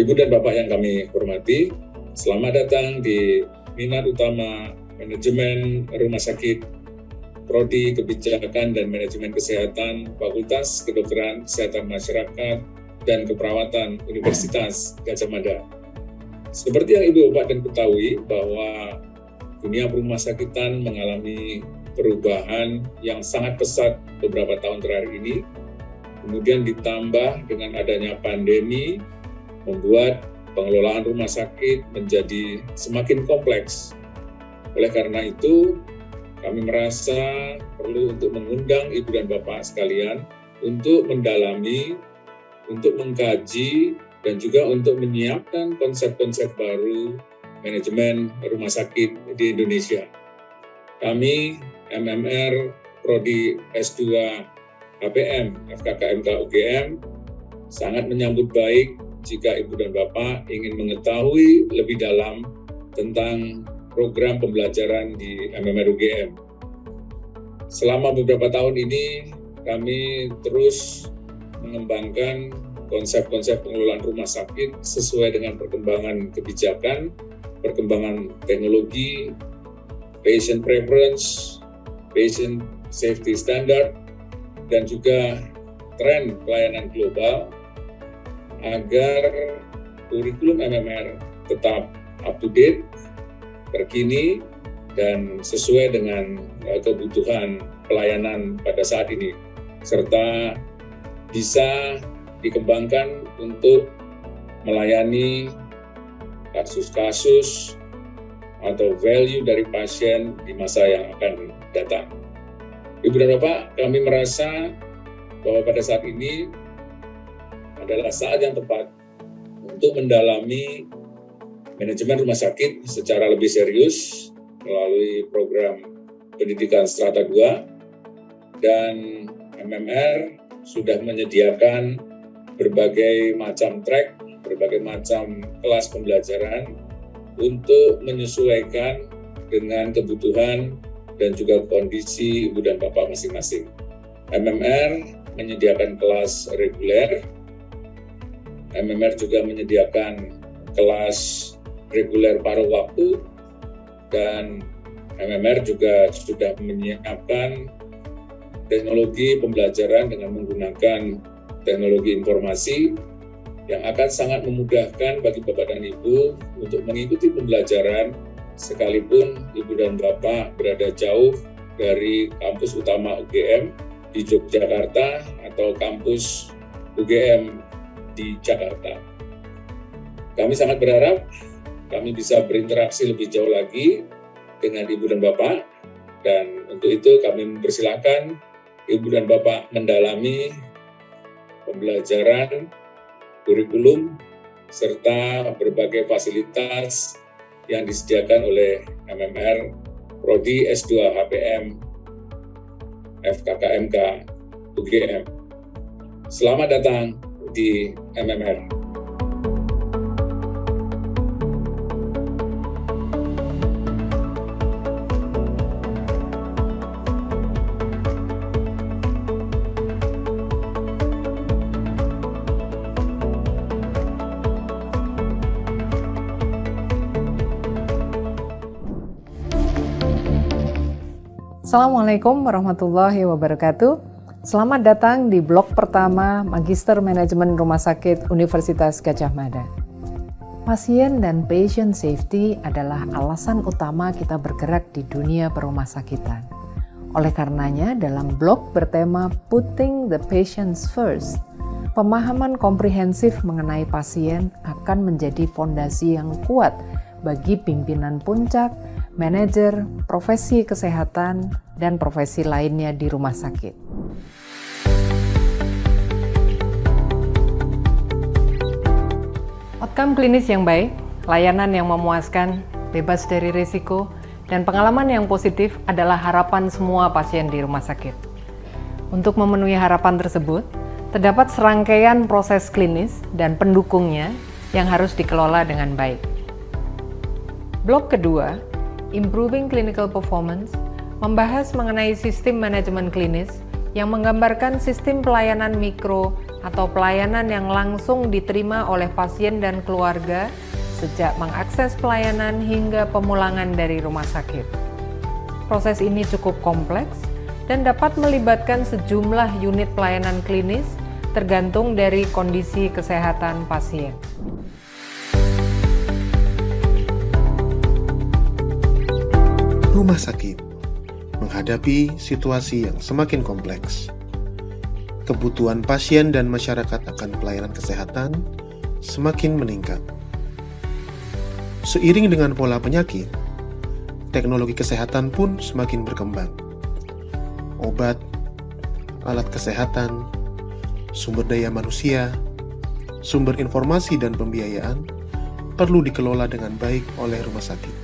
Ibu dan Bapak yang kami hormati, selamat datang di Minat Utama Manajemen Rumah Sakit Prodi Kebijakan dan Manajemen Kesehatan Fakultas Kedokteran Kesehatan Masyarakat dan Keperawatan Universitas Gadjah Mada. Seperti yang Ibu Bapak dan ketahui bahwa dunia rumah sakitan mengalami perubahan yang sangat pesat beberapa tahun terakhir ini, kemudian ditambah dengan adanya pandemi, membuat pengelolaan rumah sakit menjadi semakin kompleks. Oleh karena itu, kami merasa perlu untuk mengundang Ibu dan Bapak sekalian untuk mendalami, untuk mengkaji, dan juga untuk menyiapkan konsep-konsep baru manajemen rumah sakit di Indonesia. Kami, MMR, Prodi S2 HPM, FKKMK UGM, sangat menyambut baik jika Ibu dan Bapak ingin mengetahui lebih dalam tentang program pembelajaran di MMR UGM. Selama beberapa tahun ini, kami terus mengembangkan konsep-konsep pengelolaan rumah sakit sesuai dengan perkembangan kebijakan, perkembangan teknologi, patient preference, patient safety standard, dan juga tren pelayanan global agar kurikulum MMR tetap up to date, terkini, dan sesuai dengan kebutuhan pelayanan pada saat ini, serta bisa dikembangkan untuk melayani kasus-kasus atau value dari pasien di masa yang akan datang. Ibu dan Bapak, kami merasa bahwa pada saat ini adalah saat yang tepat untuk mendalami manajemen rumah sakit secara lebih serius melalui program pendidikan Strata 2, dan MMR sudah menyediakan berbagai macam track, berbagai macam kelas pembelajaran untuk menyesuaikan dengan kebutuhan dan juga kondisi Ibu dan Bapak masing-masing. MMR menyediakan kelas reguler, MMR juga menyediakan kelas reguler paruh waktu, dan MMR juga sudah menyiapkan teknologi pembelajaran dengan menggunakan teknologi informasi yang akan sangat memudahkan bagi Bapak dan Ibu untuk mengikuti pembelajaran sekalipun Ibu dan Bapak berada jauh dari kampus utama UGM di Yogyakarta atau kampus UGM di Jakarta. Kami sangat berharap kami bisa berinteraksi lebih jauh lagi dengan Ibu dan Bapak, dan untuk itu kami mempersilahkan Ibu dan Bapak mendalami pembelajaran, kurikulum, serta berbagai fasilitas yang disediakan oleh MMR Prodi S2 HPM FKKMK UGM. Selamat datang di MMR. Assalamualaikum warahmatullahi wabarakatuh. Selamat datang di blog pertama Magister Manajemen Rumah Sakit Universitas Gadjah Mada. Pasien dan patient safety adalah alasan utama kita bergerak di dunia perumahsakitan. Oleh karenanya, dalam blog bertema Putting the Patients First, pemahaman komprehensif mengenai pasien akan menjadi fondasi yang kuat bagi pimpinan puncak, manajer, profesi kesehatan, dan profesi lainnya di rumah sakit. Outcome klinis yang baik, layanan yang memuaskan, bebas dari risiko, dan pengalaman yang positif adalah harapan semua pasien di rumah sakit. Untuk memenuhi harapan tersebut, terdapat serangkaian proses klinis dan pendukungnya yang harus dikelola dengan baik. Blok kedua, Improving Clinical Performance, membahas mengenai sistem manajemen klinis yang menggambarkan sistem pelayanan mikro atau pelayanan yang langsung diterima oleh pasien dan keluarga sejak mengakses pelayanan hingga pemulangan dari rumah sakit. Proses ini cukup kompleks dan dapat melibatkan sejumlah unit pelayanan klinis tergantung dari kondisi kesehatan pasien. Rumah sakit menghadapi situasi yang semakin kompleks. Kebutuhan pasien dan masyarakat akan pelayanan kesehatan semakin meningkat. Seiring dengan pola penyakit, teknologi kesehatan pun semakin berkembang. Obat, alat kesehatan, sumber daya manusia, sumber informasi dan pembiayaan perlu dikelola dengan baik oleh rumah sakit,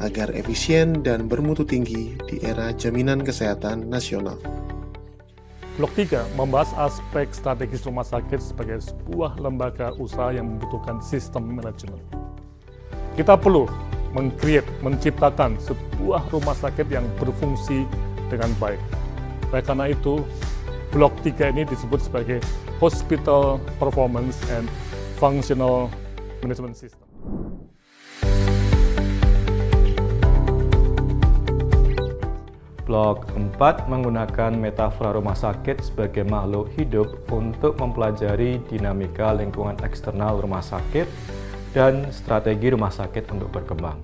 agar efisien dan bermutu tinggi di era jaminan kesehatan nasional. Blok 3 membahas aspek strategis rumah sakit sebagai sebuah lembaga usaha yang membutuhkan sistem manajemen. Kita perlu menciptakan sebuah rumah sakit yang berfungsi dengan baik. Oleh karena itu, Blok 3 ini disebut sebagai Hospital Performance and Functional Management System. Blok 4 menggunakan metafora rumah sakit sebagai makhluk hidup untuk mempelajari dinamika lingkungan eksternal rumah sakit dan strategi rumah sakit untuk berkembang.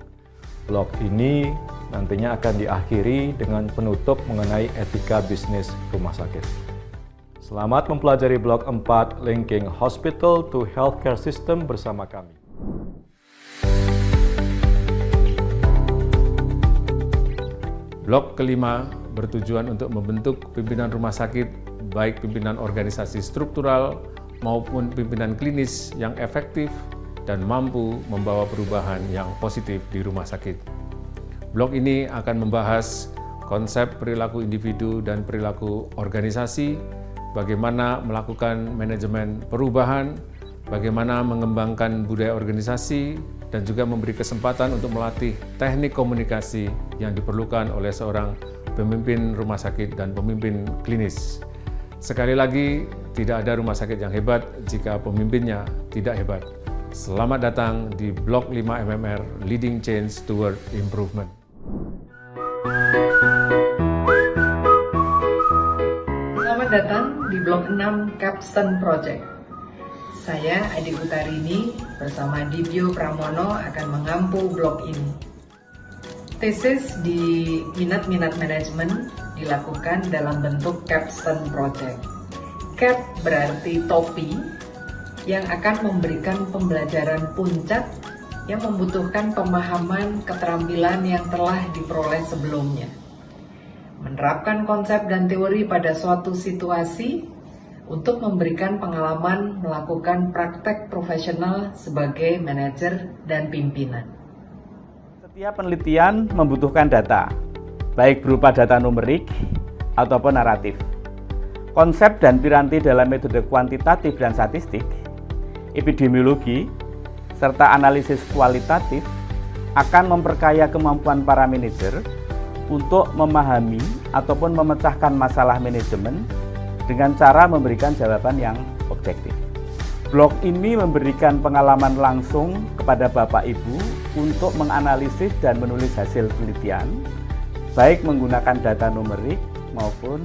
Blok ini nantinya akan diakhiri dengan penutup mengenai etika bisnis rumah sakit. Selamat mempelajari Blok 4 Linking Hospital to Healthcare System bersama kami. Blok kelima bertujuan untuk membentuk pimpinan rumah sakit, baik pimpinan organisasi struktural maupun pimpinan klinis yang efektif dan mampu membawa perubahan yang positif di rumah sakit. Blok ini akan membahas konsep perilaku individu dan perilaku organisasi, bagaimana melakukan manajemen perubahan, bagaimana mengembangkan budaya organisasi, dan juga memberi kesempatan untuk melatih teknik komunikasi yang diperlukan oleh seorang pemimpin rumah sakit dan pemimpin klinis. Sekali lagi, tidak ada rumah sakit yang hebat jika pemimpinnya tidak hebat. Selamat datang di Blok 5 MMR Leading Change Toward Improvement. Selamat datang di Blok 6 Capstone Project. Saya Adi Utarini bersama Dibyo Pramono akan mengampu blok ini. Tesis di minat-minat manajemen dilakukan dalam bentuk Capstone Project. Cap berarti topi yang akan memberikan pembelajaran puncak yang membutuhkan pemahaman keterampilan yang telah diperoleh sebelumnya. Menerapkan konsep dan teori pada suatu situasi untuk memberikan pengalaman melakukan praktek profesional sebagai manajer dan pimpinan. Setiap penelitian membutuhkan data, baik berupa data numerik ataupun naratif. Konsep dan piranti dalam metode kuantitatif dan statistik, epidemiologi, serta analisis kualitatif akan memperkaya kemampuan para manajer untuk memahami ataupun memecahkan masalah manajemen dengan cara memberikan jawaban yang objektif. Blok ini memberikan pengalaman langsung kepada Bapak Ibu untuk menganalisis dan menulis hasil penelitian, baik menggunakan data numerik maupun